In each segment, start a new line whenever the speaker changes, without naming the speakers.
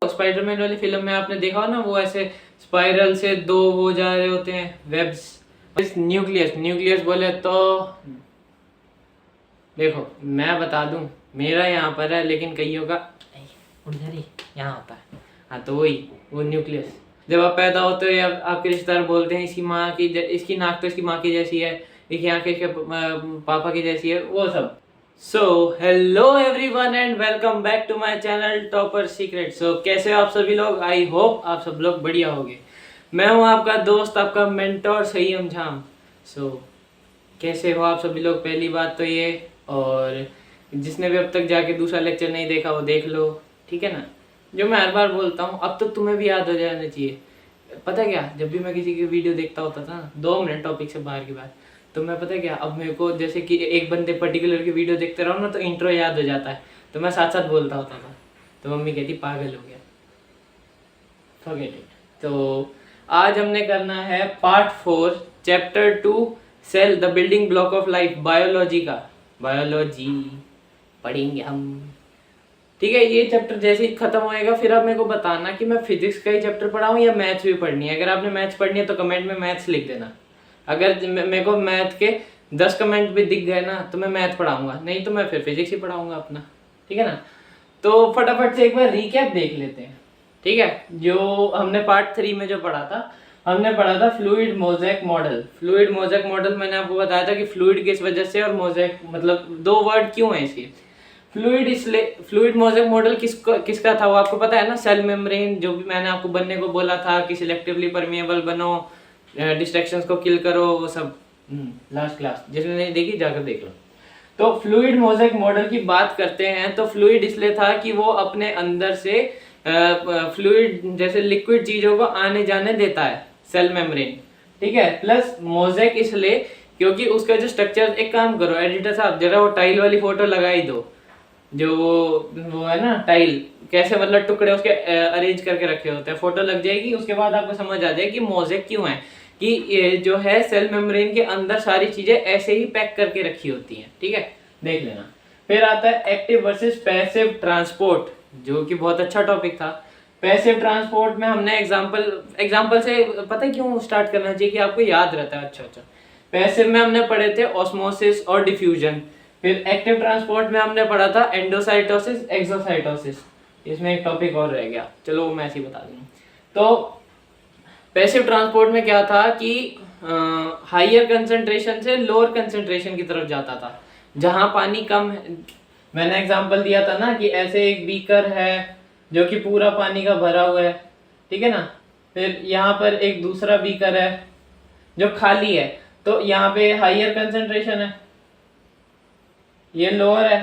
Spiderman वाली film में आपने देखा हो ना, वो ऐसे स्पाइरल से दो वो जा रहे होते हैं वेब्स। इस न्यूक्लियस बोले तो देखो मैं बता दूं, मेरा यहाँ पर है लेकिन कईयों का उधर ही यहाँ होता है। हाँ तो वही वो न्यूक्लियस। जब आप पैदा होते हो या आपके रिश्तेदार बोलते हैं इसकी नाक तो इसकी माँ की जैसी है, इसकी आँखें इसके पापा की जैसी है, वो सब। So hello everyone and welcome back to my channel topper secret. So कैसे हो आप सभी लोग? आई होप आप सब लोग बढ़िया होंगे। मैं हूँ आपका दोस्त, आपका मेंटोर सहीम झाम। सो कैसे हो आप सभी लोग? पहली बात तो ये, और जिसने भी अब तक जाके दूसरा लेक्चर नहीं देखा वो देख लो, ठीक है ना। जो मैं हर बार बोलता हूँ अब तो तुम्हें भी याद हो जाना चाहिए। पता है क्या, जब भी मैं किसी की वीडियो देखता होता था ना, 2 मिनट टॉपिक से बाहर की बात, तो मैं पता है क्या, अब मेरे को जैसे कि एक बंदे पर्टिकुलर की वीडियो देखते रहो ना तो इंट्रो याद हो जाता है, तो मैं साथ साथ बोलता होता था। तो मम्मी कहती पागल हो गया, फॉरगेट इट। तो आज हमने करना है part 4 chapter 2 cell the building block of life, biology का। बायोलॉजी पढ़ेंगे हम, ठीक है। ये चैप्टर जैसे ही खत्म होएगा फिर आप मेरे को बताना कि मैं फिजिक्स का ही चैप्टर पढ़ाऊँ या मैथ्स भी पढ़नी है। अगर आपने मैथ्स पढ़नी है तो कमेंट में मैथ्स लिख देना। अगर मेरे को मैथ के 10 कमेंट भी दिख गए ना तो मैं मैथ पढ़ाऊंगा, नहीं तो मैं फिर फिजिक्स ही पढ़ाऊंगा अपना, ठीक है ना। तो फटाफट से एक बार रिकैप देख लेते हैं, ठीक है। जो हमने पार्ट 3 में जो पढ़ा था, हमने पढ़ा था fluid mosaic model. Fluid mosaic model मैंने आपको बताया था कि फ्लूइड किस वजह से और मोज़ेक मतलब 2 वर्ड क्यों है इसके। फ्लूइड इसलिए, फ्लूइड मोज़ेक मॉडल किसका था वो आपको पता है ना। सेल मेम्ब्रेन, जो भी मैंने आपको बनने को बोला था कि सिलेक्टिवली परमिएबल बनो, डिस्ट्रैक्शंस को किल करो, वो सब लास्ट क्लास जिसने नहीं देखी जाकर देख लो। तो फ्लूइड मोज़ेक मॉडल की बात करते हैं तो फ्लूइड इसलिए था कि वो अपने अंदर से फ्लूइड जैसे लिक्विड चीजों को आने जाने देता है, सेल मेम्ब्रेन, ठीक है। प्लस मोज़ेक इसलिए क्योंकि उसका जो स्ट्रक्चर, एक काम करो एडिटर साहब जरा वो टाइल वाली फोटो लगाई दो, जो वो है ना टाइल, कैसे मतलब टुकड़े उसके अरेंज करके रखे होते हैं, फोटो लग जाएगी। उसके बाद आपको समझ आ जाएगी कि मोज़ेक क्यों है, कि ये जो है सेल मेम्ब्रेन के अंदर सारी चीजें ऐसे ही पैक करके रखी होती हैं, ठीक है, देख लेना। फिर आता है एक्टिव वर्सेस पैसिव ट्रांसपोर्ट, जो कि बहुत अच्छा टॉपिक था। पैसिव ट्रांसपोर्ट में हमने एग्जांपल से पता है क्यों स्टार्ट करना चाहिए कि आपको याद रहता है। अच्छा, पैसिव में हमने पढ़े थे ऑस्मोसिस और डिफ्यूजन। फिर एक्टिव ट्रांसपोर्ट में हमने पढ़ा था एंडोसाइटोसिस एक्सोसाइटोसिस। इसमें एक टॉपिक और रह गया, चलो वो मैं ऐसे ही बता दूंगा। तो पैसिव ट्रांसपोर्ट में क्या था कि हाइयर कंसंट्रेशन से लोअर कंसंट्रेशन की तरफ जाता था, जहां पानी कम है। मैंने एग्जांपल दिया था ना कि ऐसे एक बीकर है जो कि पूरा पानी का भरा हुआ है, ठीक है ना। फिर यहाँ पर एक दूसरा बीकर है जो खाली है, तो यहाँ पे हाइयर कंसंट्रेशन है, ये लोअर है,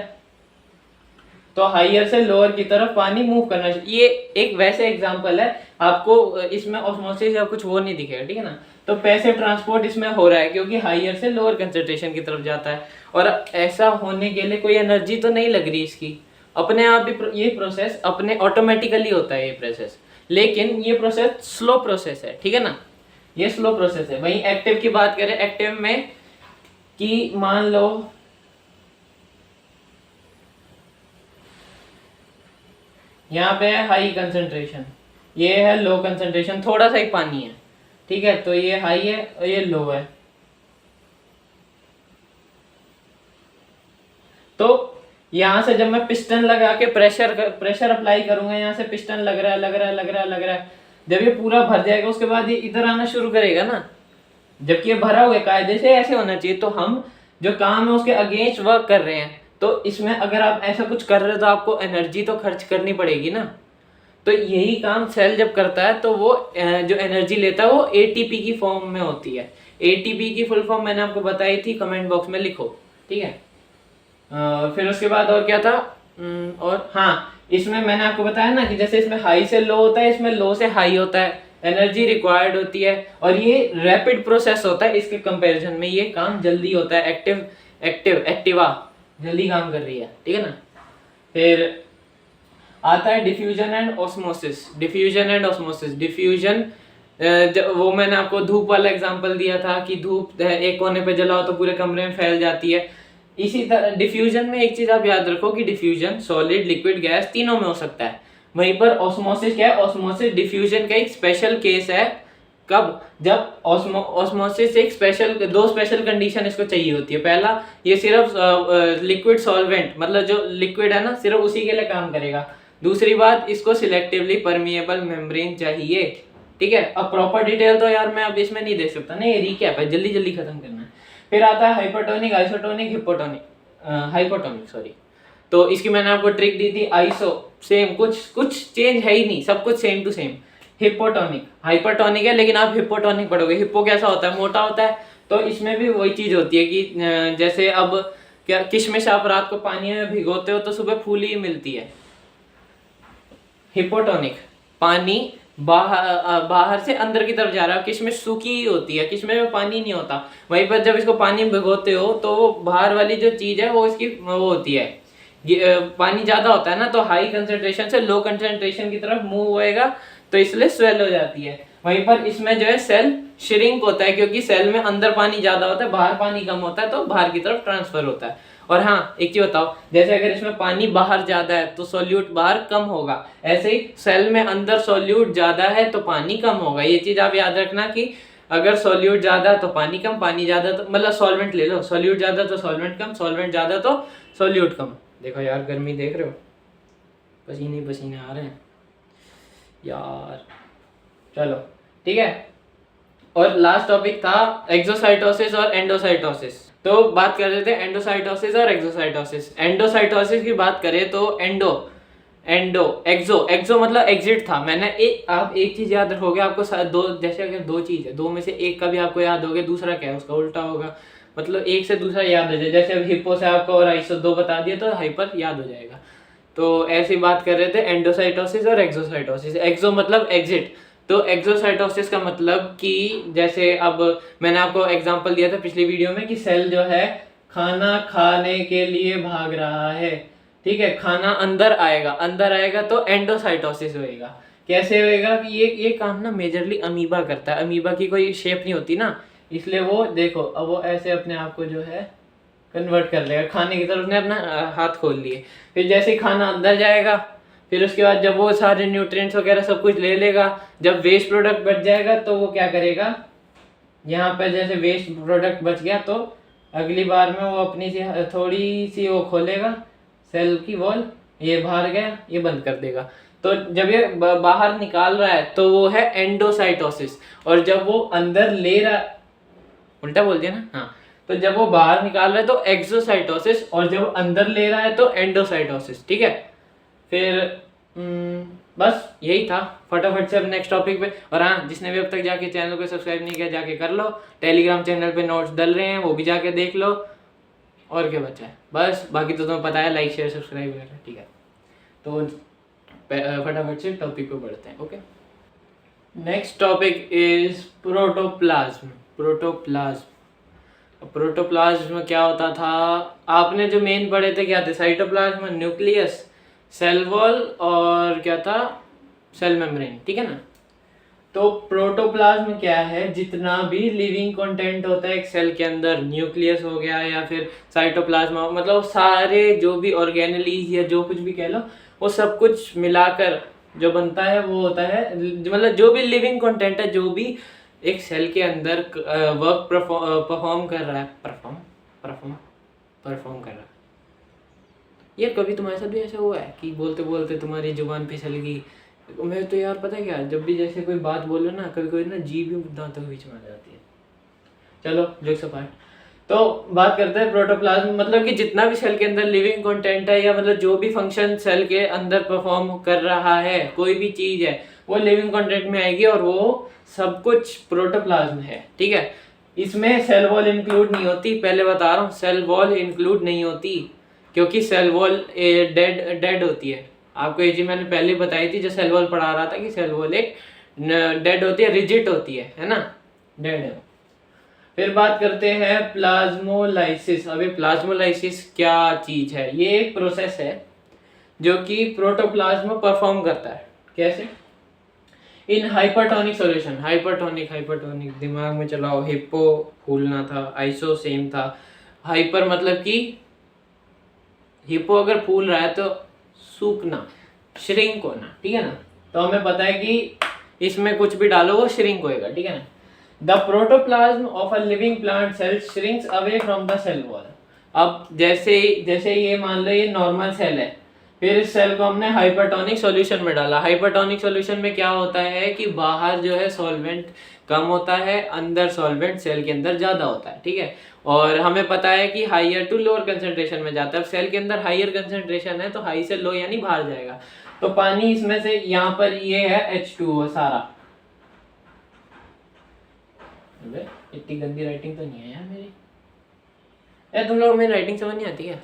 तो हाइयर से लोअर की तरफ पानी मूव करना चाहिए। ये एक वैसे एग्जांपल है, आपको इसमें ऑस्मोसिस या कुछ वो नहीं दिखेगा, ठीक है ना। तो पैसिव ट्रांसपोर्ट इसमें हो रहा है क्योंकि हाइयर से लोअर कंसंट्रेशन की तरफ जाता है, और ऐसा होने के लिए कोई एनर्जी तो नहीं लग रही इसकी, अपने आप ही ये प्रोसेस अपने ऑटोमेटिकली होता है ये प्रोसेस। लेकिन ये प्रोसेस स्लो प्रोसेस है, ठीक है ना, ये स्लो प्रोसेस है। वहीं एक्टिव की बात करें, एक्टिव में कि मान लो यहाँ पे है हाई कंसंट्रेशन, ये है लो कंसंट्रेशन, थोड़ा सा ही पानी है, ठीक है। तो ये हाई है और ये लो है। तो यहाँ से जब मैं पिस्टन लगा के प्रेशर अप्लाई करूंगा, यहाँ से पिस्टन लग रहा है, जब ये पूरा भर जाएगा उसके बाद ये इधर आना शुरू करेगा ना। जबकि ये भरा हुआ है, कायदे से ऐसे होना चाहिए। तो हम जो काम है उसके अगेंस्ट वर्क कर रहे हैं, तो इसमें अगर आप ऐसा कुछ कर रहे हो तो आपको एनर्जी तो खर्च करनी पड़ेगी ना। तो यही काम सेल जब करता है तो वो जो एनर्जी लेता है वो एटीपी की फॉर्म में होती है। एटीपी की फुल फॉर्म मैंने आपको बताई थी, कमेंट बॉक्स में लिखो, ठीक है। फिर उसके बाद और क्या था, और हाँ, इसमें मैंने आपको बताया ना कि जैसे इसमें हाई से लो होता है, इसमें लो से हाई होता है, एनर्जी रिक्वायर्ड होती है, और ये रैपिड प्रोसेस होता है। इसके कंपैरिजन में ये काम जल्दी होता है, एक्टिवा जल्दी काम कर रही है, ठीक है ना। फिर आता है डिफ्यूजन एंड ऑस्मोसिस। डिफ्यूजन वो मैंने आपको धूप वाला एग्जांपल दिया था कि धूप एक कोने पे जलाओ तो पूरे कमरे में फैल जाती है। इसी तरह डिफ्यूजन में एक चीज आप याद रखो कि डिफ्यूजन सॉलिड, लिक्विड, गैस तीनों में हो सकता है। वहीं पर ऑस्मोसिस क्या है, ऑस्मोसिस डिफ्यूजन का एक स्पेशल केस है। कब, जब ऑस्मोसिस एक स्पेशल, दो स्पेशल कंडीशन इसको चाहिए होती है। पहला, ये सिर्फ लिक्विड सॉल्वेंट, मतलब जो लिक्विड है ना सिर्फ उसी के लिए काम करेगा। दूसरी बात, इसको सिलेक्टिवली परमिएबल मेम्ब्रेन चाहिए, ठीक है। अब प्रॉपर डिटेल तो यार मैं अब इसमें नहीं दे सकता, नहीं रिकैप है, जल्दी जल्दी खत्म करना है। फिर आता है हाइपरटोनिक, आइसोटोनिक, हिपोटोनिक, हाइपोटोनिक सॉरी। तो इसकी मैंने आपको ट्रिक दी थी, आइसो सेम, कुछ चेंज है ही नहीं, सब कुछ सेम टू सेम। हिपोटोनिक, हाइपरटोनिक है लेकिन आप हिपोटोनिक पढ़ोगे। हिप्पो कैसा होता है, मोटा होता है, तो इसमें भी वही चीज होती है कि जैसे अब क्या, किशमिश आप रात को पानी में भिगोते हो तो सुबह फूली ही मिलती है। हिपोटोनिक, पानी बाहर से अंदर की तरफ जा रहा है, किशमिश सूखी ही होती है, किशमिश में पानी नहीं होता। वहीं पर जब इसको पानी में भिगोते हो तो वो बाहर वाली जो चीज है वो इसकी वो होती है, पानी ज्यादा होता है ना, तो हाई कंसंट्रेशन से लो कंसंट्रेशन की तरफ मूव होएगा, तो इसलिए स्वेल हो जाती है। वहीं पर इसमें जो है सेल श्रिंक होता है, क्योंकि सेल में अंदर पानी ज्यादा होता है, बाहर पानी कम होता है, तो बाहर की तरफ ट्रांसफर होता है। और हाँ, एक चीज बताओ, जैसे अगर इसमें पानी बाहर ज्यादा है तो सॉल्यूट बाहर कम होगा, ऐसे ही सेल में अंदर सॉल्यूट ज्यादा है तो पानी कम होगा। ये चीज आप याद रखना कि अगर सॉल्यूट ज्यादा तो पानी कम, पानी ज्यादा तो मतलब सॉल्वेंट ले लो, सॉल्यूट ज्यादा तो सॉल्वेंट कम, सॉल्वेंट ज्यादा तो सॉल्यूट कम। देखो यार गर्मी देख रहे हो, पसीने पसीने आ रहे हैं यार। चलो ठीक है, और लास्ट टॉपिक था एक्सोसाइटोसिस और एंडोसाइटोसिस। तो बात कर रहे थे एंडोसाइटोसिस और एक्सोसाइटोसिस। एंडोसाइटोसिस की बात करें तो एक्सो मतलब एग्जिट था। मैंने आप एक चीज याद रखोगे, आपको दो, जैसे अगर दो चीज है, दो में से एक का भी आपको याद होगा, दूसरा क्या है उसका उल्टा होगा, मतलब एक से दूसरा याद हो जाए। जैसे अब हिप्पो से आपको और आइसो दो बता दिए तो हाइपर याद हो जाएगा। तो ऐसी बात कर रहे थे एंडोसाइटोसिस और एक्सोसाइटोसिस। एक्सो मतलब एग्जिट, तो एक्सोसाइटोसिस का मतलब कि जैसे अब मैंने आपको एग्जांपल दिया था पिछली वीडियो में कि सेल जो है खाना खाने के लिए भाग रहा है, ठीक है, खाना अंदर आएगा तो एंडोसाइटोसिस होएगा। कैसे होएगा कि ये काम ना मेजरली अमीबा करता है। अमीबा की कोई शेप नहीं होती ना, इसलिए वो देखो अब वो ऐसे अपने आप को जो है कन्वर्ट कर लेगा खाने की तरफ, उसने अपना हाथ खोल लिए। फिर जैसे ही खाना अंदर जाएगा, फिर उसके बाद जब वो सारे न्यूट्रिएंट्स वगैरह सब कुछ ले लेगा, जब वेस्ट प्रोडक्ट बच जाएगा तो वो क्या करेगा, यहाँ पर जैसे वेस्ट प्रोडक्ट बच गया तो अगली बार में वो अपनी सी थोड़ी सी वो खोलेगा सेल की वॉल, ये बाहर गया, ये बंद कर देगा। तो जब ये बाहर निकाल रहा है तो वो है एंडोसाइटोसिस, और जब वो अंदर ले रहा, उल्टा बोल दिया ना, हाँ, तो जब वो बाहर निकाल रहा है तो एक्सोसाइटोसिस, और जब अंदर ले रहा है तो एंडोसाइटोसिस, ठीक है। फिर बस यही था, फटाफट से अब नेक्स्ट टॉपिक पे। और हाँ, जिसने भी अब तक जाके चैनल को सब्सक्राइब नहीं किया जाके कर लो, टेलीग्राम चैनल पे नोट्स डल रहे हैं वो भी जाके देख लो, और क्या बचा है बस, बाकी तो तुम्हें पता है, लाइक शेयर सब्सक्राइब करना, ठीक है। तो फटाफट से टॉपिक पे बढ़ते हैं। Okay, next topic is protoplasm. Protoplasm में क्या होता था, आपने जो मेन पढ़े थे क्या थे, साइटोप्लाज्म, न्यूक्लियस, सेल वॉल और क्या था, सेल मेम्ब्रेन, ठीक है ना। तो प्रोटोप्लाज्म क्या है, जितना भी लिविंग कंटेंट होता है एक सेल के अंदर, न्यूक्लियस हो गया या फिर साइटोप्लाज्म, मतलब सारे जो भी ऑर्गेनेलीज या जो कुछ भी कह लो, वो सब कुछ मिलाकर जो बनता है वो होता है, मतलब जो भी लिविंग कंटेंट है, जो भी एक सेल के अंदर वर्क परफॉर्म कर रहा है, परफॉर्म कर रहा है। ये कभी तुम्हारे साथ भी ऐसा हुआ है कि बोलते बोलते तुम्हारी जुबान फिसल गई? मैं तो यार पता है क्या, जब भी जैसे कोई बात बोलो ना, कभी कोई ना जीभ भी दांतों के बीच में आ जाती है। चलो जोक्स अपार्ट, तो बात करते हैं प्रोटोप्लाज्म, मतलब कि जितना भी सेल के अंदर लिविंग कंटेंट है, या मतलब जो भी फंक्शन सेल के अंदर परफॉर्म कर रहा है, कोई भी चीज है, वो लिविंग कंटेंट में आएगी, और वो सब कुछ प्रोटोप्लाज्म है, ठीक है। इसमें सेल वॉल इंक्लूड नहीं होती, पहले बता रहा हूँ, सेल वॉल इंक्लूड नहीं होती, क्योंकि सेल वॉल डेड होती है। आपको ये चीज मैंने पहले बताई थी, जो सेल वॉल पढ़ा रहा था, कि सेल वॉल एक डेड होती है, रिजिड होती है ना, डेड है। फिर बात करते हैं प्लाज्मोलाइसिस। अभी प्लाज्मोलाइसिस क्या चीज है, ये एक प्रोसेस है जो कि प्रोटोप्लाज्म परफॉर्म करता है। कैसे? इन हाइपरटोनिक सॉल्यूशन, हाइपरटोनिक दिमाग में चलाओ, हिप्पो फूलना था, आइसो सेम था। हाइपर मतलब कि हिप्पो अगर फूल रहा है तो सूखना, श्रिंक होना, ठीक है ना। तो हमें पता है कि इसमें कुछ भी डालो वो श्रिंक होएगा, ठीक है ना। The protoplasm of a living plant cell shrinks away from the cell wall. अब जैसे ये मान लो ये नॉर्मल सेल है, फिर इस सेल को हमने हाइपरटोनिक सॉल्यूशन में डाला। हाइपरटोनिक सॉल्यूशन में क्या होता है कि बाहर जो है सॉल्वेंट कम होता है, अंदर सॉल्वेंट सेल के अंदर ज़्यादा होता है, ठीक है। और हमें पता है कि हाइयर टू लोअर कंसंट्रेशन में जाता है। सेल के अंदर हाइयर कंसंट्रेशन है तो हाई से लो यानी बाहर जाएगा। तो पानी इसमें से यहाँ पर ये है H2O सारा। इतनी गंदी राइटिंग तो नहीं है यार मेरी। यार तुम लोग मेरी राइटिंग समझ नहीं आती है।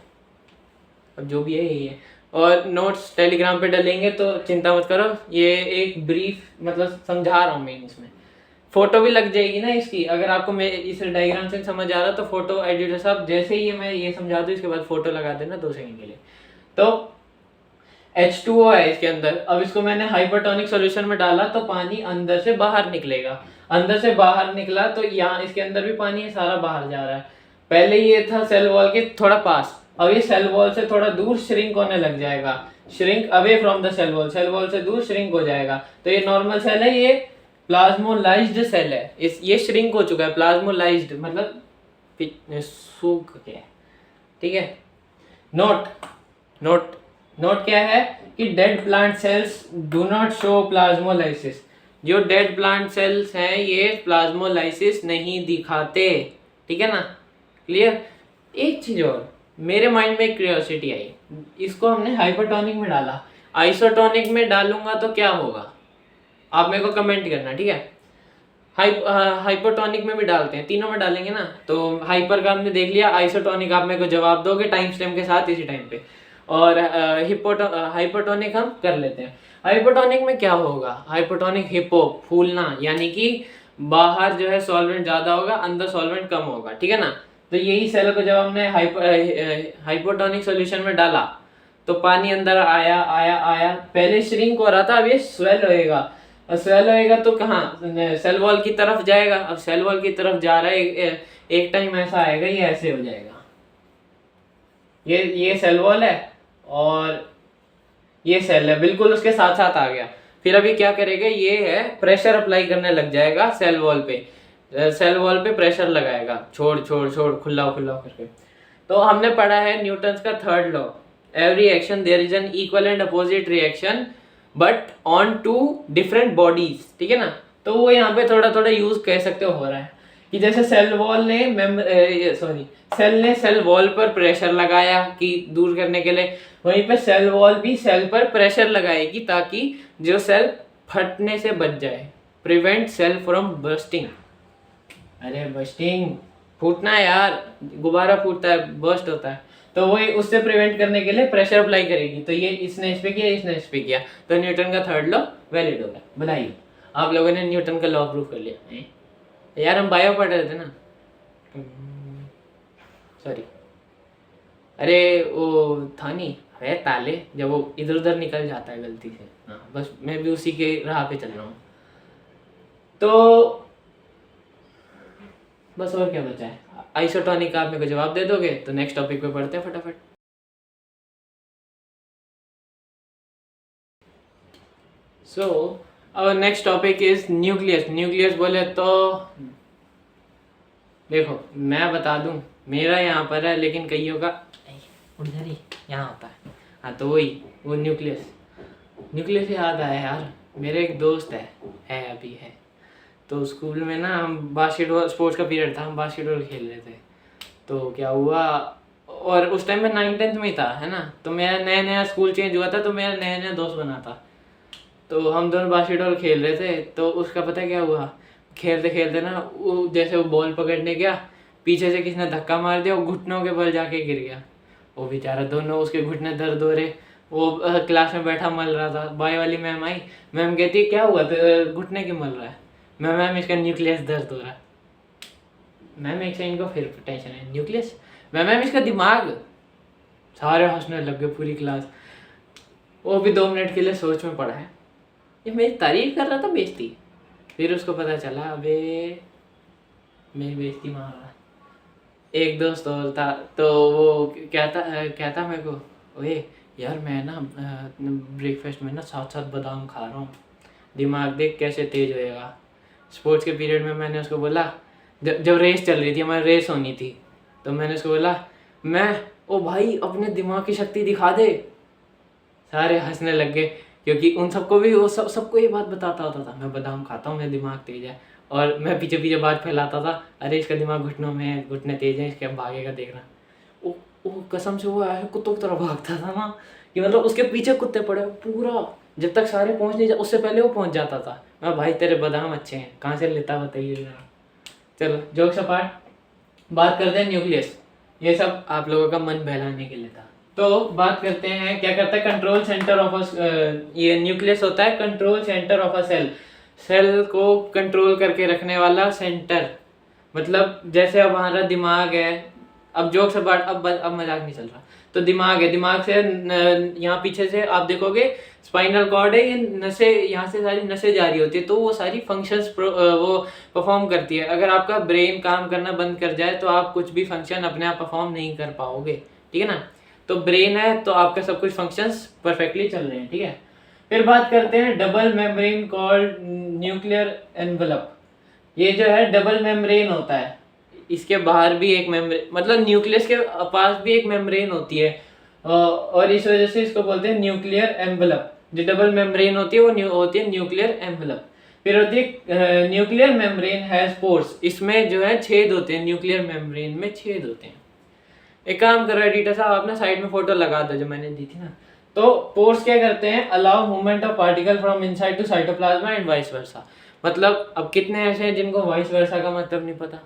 अब जो भी है यही है। और नोट्स टेलीग्राम पे डलेंगे तो चिंता मत करो, ये एक ब्रीफ मतलब समझा रहा हूँ मैं इसमें। फोटो भी लग जाएगी ना इसकी, अगर आपको मैं इस डायग्राम से समझ आ रहा तो फोटो एडिटर साहब जैसे ही मैं ये समझा दूँ इसके बाद फोटो लगा देना 2 सेकंड के लिए। तो H2O है इसके अंदर। अब इसको मैंने हाइपरटोनिक सॉल्यूशन में डाला तो पानी अंदर से बाहर निकलेगा। अंदर से बाहर निकला तो यहाँ इसके अंदर भी पानी है, सारा बाहर जा रहा है। पहले ये था सेल वॉल के थोड़ा पास, अब ये सेल वॉल से थोड़ा दूर श्रिंक होने लग जाएगा। Shrink away from the cell wall से दूर श्रिंक हो जाएगा। तो ये नॉर्मल सेल है, ये प्लाज्मोलाइज्ड सेल है। ये श्रिंक हो चुका है, प्लाज्मोलाइज्ड मतलब सूख गया, ठीक है। नोट क्या है कि dead plant cells do not show plasmolysis. जो डेड प्लांट सेल्स हैं ये प्लाज्मोलाइसिस नहीं दिखाते, ठीक है ना। क्लियर। एक चीज और मेरे माइंड में एक क्यूरियोसिटी आई, इसको हमने हाइपरटोनिक में डाला, आइसोटोनिक में डालूंगा तो क्या होगा, आप मेरे को कमेंट करना, ठीक है। हाइपरटोनिक में भी डालते हैं, तीनों में डालेंगे ना। तो हाइपर का हमने देख लिया, आइसोटोनिक आप मेरे को जवाब दोगे टाइम स्टैम्प के साथ इसी टाइम पे। और हाइपरटोनिक हम कर लेते हैं। हाइपरटोनिक में क्या होगा, हाइपरटोनिक हिप्पो फूलना, यानी कि बाहर जो है सॉल्वेंट ज़्यादा होगा, अंदर सॉल्वेंट कम होगा, ठीक है ना। तो यही सेल को जब हमने हाइपरटोनिक सॉल्यूशन में डाला तो पानी अंदर आया आया आया, पहले श्रिंक हो रहा था, अब ये स्वेल होएगा। और स्वेल होएगा तो कहाँ, सेल वॉल की तरफ जाएगा। अब सेल वॉल की तरफ जा रहा है, एक टाइम ऐसा आएगा ये ऐसे हो जाएगा। ये सेल वॉल है और ये सेल है, बिल्कुल उसके साथ साथ आ गया। फिर अभी क्या करेगा, ये है प्रेशर अप्लाई करने लग जाएगा सेल वॉल पे प्रेशर लगाएगा, छोड़ छोड़ छोड़ खुला खुला करके। तो हमने पढ़ा है न्यूटन का third law, every action there is an equal and opposite reaction but on two different bodies, ठीक है ना। तो वो यहाँ पे थोड़ा थोड़ा यूज कह सकते हो रहा है कि जैसे सेल ने सेल वॉल पर प्रेशर लगाया कि दूर करने के लिए, वहीं पे सेल वॉल भी सेल पर प्रेशर लगाएगी ताकि जो सेल फटने से बच जाए, प्रिवेंट सेल फ्रॉम बर्स्टिंग। अरे बर्स्टिंग फूटना है यार, गुब्बारा फूटता है, बर्स्ट होता है, तो वो उससे प्रिवेंट करने के लिए प्रेशर अप्लाई करेगी। तो ये इसने इस पे किया, इसने इस पे किया, तो न्यूटन का थर्ड लॉ वैलिड होगा। बताइए, आप लोगों ने न्यूटन का लॉ प्रूव कर लिया। यार हम बायो पढ़ रहे थे ना, सॉरी। अरे वो था नहीं है ताले, जब वो इधर उधर निकल जाता है गलती से। हाँ बस मैं भी उसी के राह पे चल रहा हूँ। तो बस और क्या बचा है, आइसोटोनिक का आप मेरे को जवाब दे दोगे तो नेक्स्ट टॉपिक पे पढ़ते हैं फटाफट। So our next topic is nucleus. Nucleus बोले तो देखो मैं बता दूं, मेरा यहाँ पर है लेकिन कईयों का उधर ही यहाँ होता है। हाँ तो वो न्यूक्लियस याद आया यार, मेरे एक दोस्त है अभी है। तो स्कूल में ना हम बास्केटबॉल, स्पोर्ट्स का पीरियड था, हम बास्केटबॉल खेल रहे थे। तो क्या हुआ, और उस टाइम में 9th-10th में था, है ना। तो मेरा नया नया स्कूल चेंज हुआ था, तो मेरा नया नया दोस्त बना था। तो हम दोनों बास्केटबॉल खेल रहे थे। तो उसका पता है क्या हुआ, खेलते खेलते ना वो जैसे वो बॉल पकड़ने गया, पीछे से किसी ने धक्का मार दिया, वो घुटनों के बल जाके गिर गया। वो बेचारा, दोनों उसके घुटने दर्द हो रहे। वो क्लास में बैठा मल रहा था। बाय वाली मैम आई, मैम कहती क्या हुआ, तो घुटने क्यों मल रहा है। मैम इसका न्यूक्लियस दर्द हो रहा है। मैम एक से इनको फिर टेंशन है, न्यूक्लियस, मैम इसका दिमाग। सारे हंसने लग गए, पूरी क्लास। वो भी 2 मिनट के लिए सोच में पड़ा है, ये मेरी तारीफ कर रहा था, बेइज्जती। फिर उसको पता चला अबे मेरी बेइज्जती मार रहा। एक दोस्त और था, तो वो कहता मेरे को, ओए यार मैं ना ब्रेकफास्ट में ना साथ साथ बादाम खा रहा हूँ, दिमाग देख कैसे तेज होएगा। स्पोर्ट्स के पीरियड में मैंने उसको बोला, जब रेस चल रही थी, हमारी रेस होनी थी, तो मैंने उसको बोला मैं, ओ भाई अपने दिमाग की शक्ति दिखा दे। सारे हंसने लग गए, क्योंकि उन सबको भी वो सबको ये बात बताता होता था, मैं बादाम खाता हूँ, मेरा दिमाग तेज है। और मैं पीछे पीछे बात फैलाता था, अरे इसका दिमाग घुटनों में है, घुटने तेज है इसके, अब भागेगा देखना। वो कसम से वो ऐसे कुत्तों की तरह भागता था ना, कि मतलब उसके पीछे कुत्ते पड़े पूरा, जब तक सारे पहुंच नहीं उससे पहले वो पहुंच जाता था। मैं, भाई तेरे बादाम अच्छे हैं, कहाँ से लेता बताइए जरा। चलो जोक्स अपार्ट, बात करते हैं न्यूक्लियस। ये सब आप लोगों का मन बहलाने के लिए था। तो बात करते हैं क्या करता है कंट्रोल सेंटर ऑफ ये न्यूक्लियस होता है control centre of a cell, cell को कंट्रोल करके रखने वाला सेंटर। मतलब जैसे अब हमारा दिमाग है, अब जोक्स अबाउट, अब मजाक नहीं चल रहा, तो दिमाग है, दिमाग से यहाँ पीछे से आप देखोगे स्पाइनल कॉर्ड है, ये नसें, यहाँ से सारी नसें जारी होती है, तो वो सारी फंक्शंस वो परफॉर्म करती है। अगर आपका ब्रेन काम करना बंद कर जाए तो आप कुछ भी फंक्शन अपने आप परफॉर्म नहीं कर पाओगे, ठीक है ना। तो ब्रेन है तो आपका सब कुछ फंक्शंस परफेक्टली चल रहे हैं, ठीक है। फिर बात करते हैं double membrane called nuclear envelope. ये जो है डबल मेम्ब्रेन होता है, इसके बाहर भी एक मेम्ब्रेन, मतलब न्यूक्लियस के पास भी एक मेम्ब्रेन होती है, और इस वजह से इसको बोलते हैं न्यूक्लियर एनवलप। जो डबल मेम्ब्रेन होती है वो होती है न्यूक्लियर एनवलप। फिर होती है न्यूक्लियर मेम्ब्रेन हैज पोर्स, इसमें जो है छेद होते हैं, न्यूक्लियर मेम्ब्रेन में छेद होते हैं। एक काम करो एडिटर साहब, आप ना साइड में फोटो लगा दो जो मैंने दी थी ना। तो पोर्स क्या करते हैं, allow movement of particle from inside to cytoplasma and vice versa. मतलब अब कितने ऐसे हैं जिनको वाइस वर्सा का मतलब नहीं पता,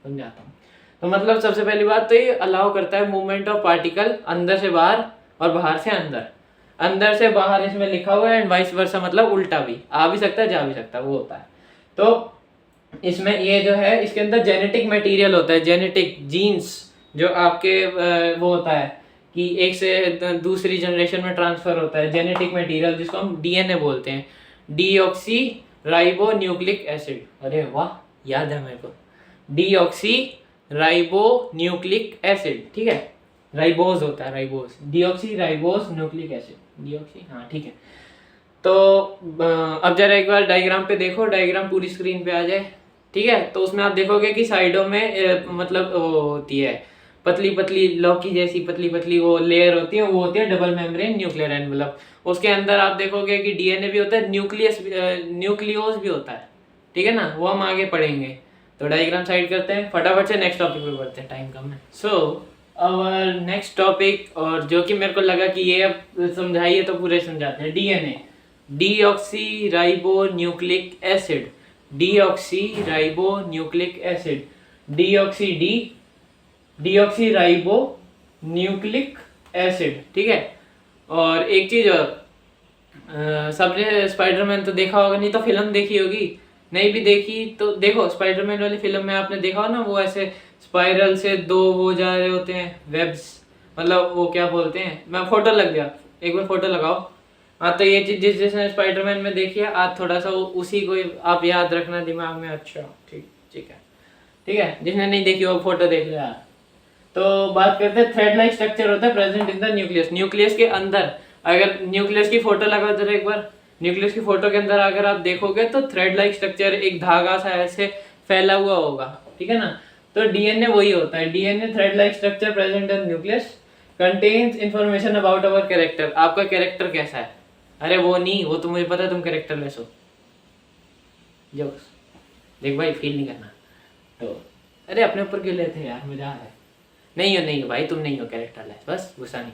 समझाता हूँ। तो मतलब सबसे पहली बात तो ये अलाउ करता है मूवमेंट ऑफ पार्टिकल अंदर से बाहर और बाहर से अंदर, अंदर से बाहर इसमें लिखा हुआ है, एंड वाइस वर्सा मतलब उल्टा भी, आ भी सकता है जा भी सकता है, वो होता है। तो इसमें ये जो है इसके अंदर जेनेटिक मटेरियल होता है, जेनेटिक जीन्स जो आपके वो होता है कि एक से दूसरी जनरेशन में ट्रांसफर होता है, जेनेटिक मटेरियल जिसको हम डीएनए बोलते हैं, डीऑक्सी राइबो न्यूक्लिक एसिड। अरे वाह, याद है मेरे को, डीऑक्सी राइबो न्यूक्लिक एसिड, ठीक है, राइबोज होता है, ribose, deoxy ribose nucleic acid, deoxy, हाँ ठीक है। तो अब जरा एक बार डायग्राम पे देखो, डायग्राम पूरी स्क्रीन पे आ जाए, ठीक है। तो उसमें आप देखोगे कि साइडों में मतलब वो होती है पतली पतली लौकी जैसी पतली पतली वो लेयर होती है, वो होती है डबल मेम्ब्रेन न्यूक्लियर एनवलप। उसके अंदर आप देखोगे कि डीएनए भी होता है, न्यूक्लियोस भी होता है, ठीक है ना, वो हम आगे पढ़ेंगे। तो डायग्राम साइड करते हैं, फटाफट से नेक्स्ट टॉपिक पे बढ़ते हैं, टाइम कम है। सो अवर नेक्स्ट टॉपिक, और जो कि मेरे को लगा कि ये अब समझाइए तो पूरे समझाते हैं, DNA, deoxy ribo nucleic acid, deoxy ribo nucleic acid, deoxy deoxy ribo nucleic acid, ठीक है। और एक चीज और, सबने स्पाइडरमैन तो देखा होगा, नहीं तो फिल्म देखी होगी, नहीं भी देखी तो देखो, स्पाइडरमैन वाली फिल्म में आपने देखा हो ना, वो ऐसे स्पाइरल से दो वो जा रहे होते हैं, वेब्स, मतलब वो क्या बोलते हैं, मैं फोटो लग गया, एक बार फोटो लगाओ। हाँ, तो ये चीज जिसने स्पाइडरमैन में देखी है, आज थोड़ा सा उसी को आप याद रखना दिमाग में। अच्छा ठीक ठीक है, ठीक है, जिसने नहीं देखी वो फोटो देख लिया। तो बात करते हैं, थ्रेड लाइक स्ट्रक्चर होता है present in the nucleus, nucleus के अंदर। अगर न्यूक्लियस की फोटो लगा दो एक बार, न्यूक्लियस की फोटो के अंदर अगर आप देखोगे तो थ्रेड लाइक स्ट्रक्चर, एक धागा सा ऐसे फैला हुआ होगा, ठीक है ना। तो डीएनए वही होता है, DNA thread like structure present in nucleus contains information about our character. आपका कैरेक्टर कैसा है, अरे वो नहीं, वो तो मुझे पता है तुम कैरेक्टरलेस हो, जोक्स देख भाई, फील नहीं करना। तो अरे अपने ऊपर क्यों लेते हैं यार, मजा है। नहीं हो भाई, तुम नहीं हो कैरेक्टरलेस, बस गुस्सा नहीं।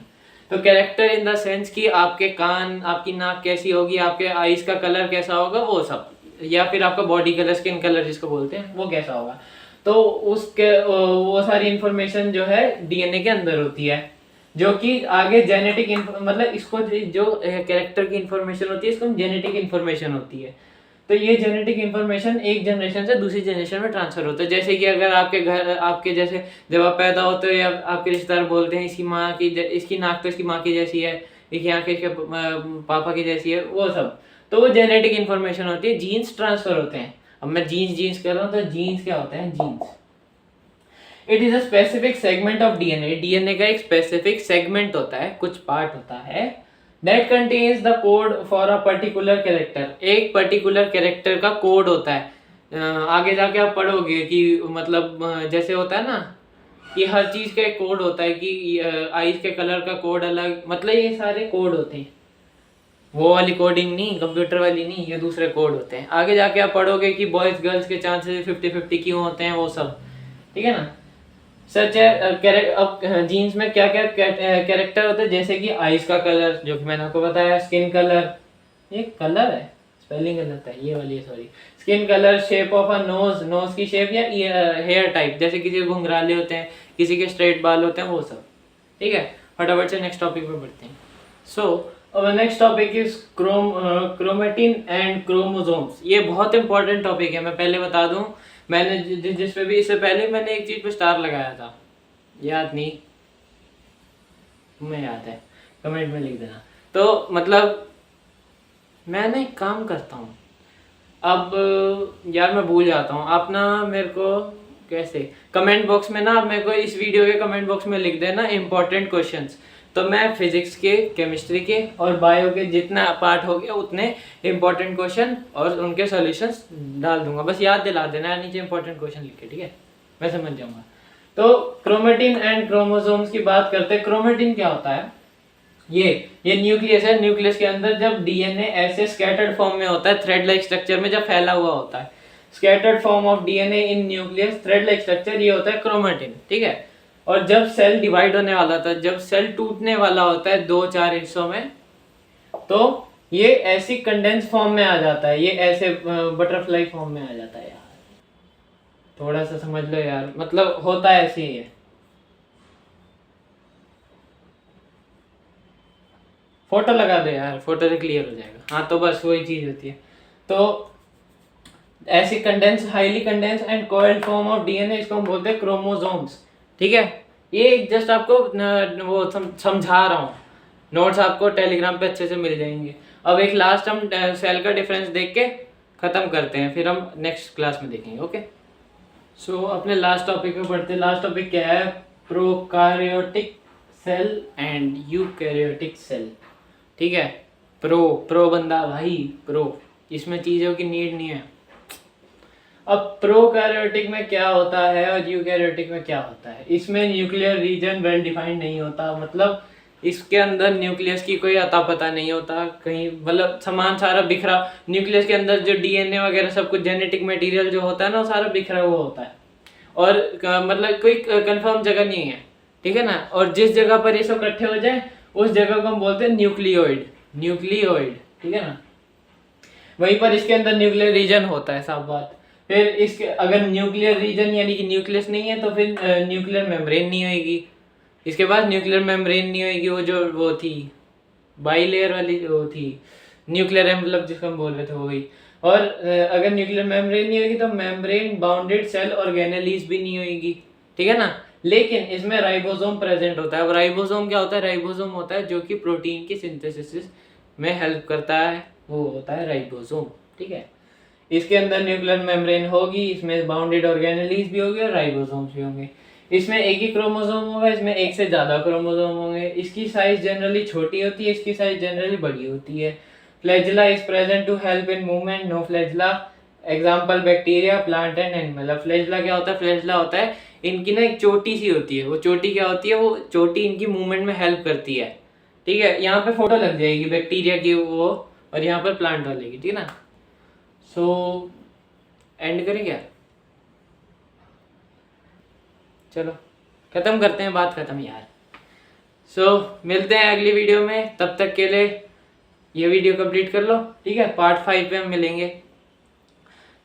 तो कैरेक्टर इन द सेंस कि आपके कान, आपकी नाक कैसी होगी, आपके आईज का कलर कैसा होगा, वो सब, या फिर आपका बॉडी कलर, स्किन कलर जिसको बोलते हैं, वो कैसा होगा। तो उसके वो सारी इंफॉर्मेशन जो है डीएनए के अंदर होती है, जो कि आगे जेनेटिक मतलब इसको जो कैरेक्टर की इंफॉर्मेशन होती है, इसको जेनेटिक इंफॉर्मेशन होती है। तो ये जेनेटिक इंफॉर्मेशन एक जनरेशन से दूसरी जनरेशन में ट्रांसफर होता है। जैसे कि अगर आपके घर, आपके जैसे जब आप पैदा होते हो, या आपके रिश्तेदार बोलते हैं इसकी माँ की, इसकी नाक तो इसकी माँ की जैसी है, इसकी आँखें इसके पापा की जैसी है, वो सब, तो वो जेनेटिक इंफॉर्मेशन होती है, जीन्स ट्रांसफर होते हैं। अब मैं जीन्स कर रहा हूँ, तो जीन्स क्या होता है, genes it is a specific segment of DNA. DNA का एक स्पेसिफिक सेगमेंट होता है, कुछ पार्ट होता है, that contains the code for a particular character. एक पर्टिकुलर कैरेक्टर का कोड होता है। आगे जाके आप पढ़ोगे कि मतलब जैसे होता है ना कि हर चीज का एक कोड होता है कि आइज के कलर का कोड अलग, मतलब ये सारे कोड होते हैं। वो वाली कोडिंग नहीं, कंप्यूटर वाली नहीं, ये दूसरे कोड होते हैं। आगे जाके आप पढ़ोगे कि बॉयज गर्ल्स के चांसेस 50-50 क्यों होते हैं, वो सब, ठीक है ना। सच है। अब जीन्स में क्या क्या कैरेक्टर होते हैं, जैसे कि आइज का कलर जो कि मैंने आपको बताया, स्किन कलर, ये कलर है, स्पेलिंग गलत है ये वाली, sorry. Skin colour, shape of a nose, nose की शेप, या हेयर टाइप, जैसे किसी के घुंघराले होते हैं, किसी के स्ट्रेट बाल होते हैं, वो सब, ठीक है। फटाफट से नेक्स्ट टॉपिक पे बढ़ते हैं। सो our next topic is chromatin and chromosomes। ये बहुत इंपॉर्टेंट टॉपिक है, मैं पहले बता दूं। मैंने जिस पे भी इससे पहले मैंने एक चीज पे स्टार लगाया था, याद नहीं, तुम्हें याद है कमेंट में लिख देना। तो मतलब मैं ना एक काम करता हूँ, अब यार मैं भूल जाता हूँ, आप ना मेरे को कैसे कमेंट बॉक्स में ना, आप मेरे को इस वीडियो के कमेंट बॉक्स में लिख देना इंपॉर्टेंट क्वेश्चंस। तो मैं फिजिक्स के, केमिस्ट्री के और बायो के जितना पार्ट हो गया उतने इंपॉर्टेंट क्वेश्चन और उनके सॉल्यूशंस डाल दूंगा। बस याद दिला देना है नीचे इंपॉर्टेंट क्वेश्चन लिख के, ठीक है, मैं समझ जाऊंगा। तो क्रोमेटिन एंड क्रोमोसोम्स की बात करते हैं। क्रोमेटिन क्या होता है? ये न्यूक्लियस है। न्यूक्लियस के अंदर जब डीएनए ऐसे स्कैटर्ड फॉर्म में होता है, थ्रेड लाइक स्ट्रक्चर में जब फैला हुआ होता है, scattered form of DNA in nucleus, thread like structure, ये होता है क्रोमेटिन, ठीक है। और जब सेल डिवाइड होने वाला था, जब सेल टूटने वाला होता है 2-4 हिस्सों में, तो ये ऐसी कंडेंस फॉर्म में आ जाता है, ये ऐसे बटरफ्लाई फॉर्म में आ जाता है। यार थोड़ा सा समझ लो यार, मतलब होता है ऐसे ही है। फोटो लगा दो यार, फोटो से क्लियर हो जाएगा। हाँ तो बस वही चीज होती है। तो ऐसी condense, highly condense and coiled form of DNA, इसको हम बोलते हैं क्रोमोसोम्स, ठीक है। ये जस्ट आपको वो समझा रहा हूँ, नोट्स आपको टेलीग्राम पे अच्छे से मिल जाएंगे। अब एक लास्ट हम सेल का डिफरेंस देख के खत्म करते हैं, फिर हम नेक्स्ट क्लास में देखेंगे, ओके। सो अपने लास्ट टॉपिक पे बढ़ते हैं। लास्ट टॉपिक क्या है? Prokaryotic cell and eukaryotic cell, ठीक है। प्रो बंदा भाई, प्रो, इसमें चीज़ों की नीड नहीं है। अब प्रोकैरियोटिक में क्या होता है और यूकैरियोटिक में क्या होता है? इसमें न्यूक्लियर रीजन वेल डिफाइंड नहीं होता, मतलब इसके अंदर न्यूक्लियस की कोई अता पता नहीं होता कहीं, मतलब सामान सारा बिखरा, न्यूक्लियस के अंदर जो डीएनए वगैरह सब कुछ जेनेटिक मटेरियल जो होता है ना, वो सारा बिखरा हुआ होता है, और मतलब कोई कंफर्म जगह नहीं है, ठीक है ना। और जिस जगह पर ये सब इकट्ठे हो जाए उस जगह को हम बोलते हैं न्यूक्लियोइड, न्यूक्लियोइड, ठीक है ना। वहीं पर इसके अंदर न्यूक्लियर रीजन होता है, साफ बात। फिर इसके अगर न्यूक्लियर रीजन यानी कि न्यूक्लियस नहीं है तो फिर न्यूक्लियर मेम्ब्रेन नहीं होगी। इसके बाद न्यूक्लियर मेम्ब्रेन नहीं होगी, वो जो वो थी बाइलेयर वाली वो थी, न्यूक्लियर एनवेलप जिसको हम बोल रहे थे, वो वही। और अगर न्यूक्लियर मेम्ब्रेन नहीं होगी तो मेम्ब्रेन बाउंडेड सेल ऑर्गेनेलिस भी नहीं होगी, ठीक है ना। लेकिन इसमें राइबोसोम प्रेजेंट होता है। अब राइबोसोम क्या होता है? राइबोसोम होता है जो कि प्रोटीन की सिंथेसिस में हेल्प करता है, वो होता है राइबोसोम, ठीक है। इसके अंदर न्यूक्लियर मेम्ब्रेन होगी, इसमें बाउंडेड ऑर्गेनेलिस भी होगी और राइबोसोम्स भी होंगे। इसमें एक ही क्रोमोसोम होगा, इसमें एक से ज़्यादा क्रोमोसोम होंगे। इसकी साइज जनरली छोटी होती है, इसकी साइज जनरली बड़ी होती है। Flagella is present to help in movement, no flagella, example bacteria, plant and animal. अब फ्लैजिला क्या होता है? फ्लैजिला होता है इनकी ना एक चोटी सी होती है, वो चोटी क्या होती है? वो चोटी इनकी मूवमेंट में हेल्प करती है, ठीक है। यहाँ पे फोटो लग जाएगी बैक्टीरिया की वो, और यहाँ पर प्लांट वाले की, ठीक है ना। सो एंड करें क्या? चलो खत्म करते हैं, बात खत्म यार। सो मिलते हैं अगली वीडियो में, तब तक के लिए ये वीडियो कंप्लीट कर लो, ठीक है। पार्ट 5 पे हम मिलेंगे।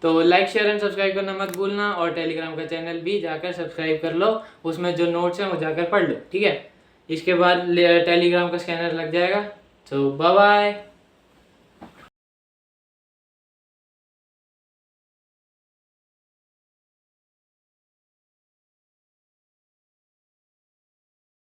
तो लाइक शेयर एंड सब्सक्राइब करना मत भूलना, और टेलीग्राम का चैनल भी जाकर सब्सक्राइब कर लो, उसमें जो नोट्स हैं वो जाकर पढ़ लो, ठीक है। इसके बाद टेलीग्राम का स्कैनर लग जाएगा। सो बाय बाय।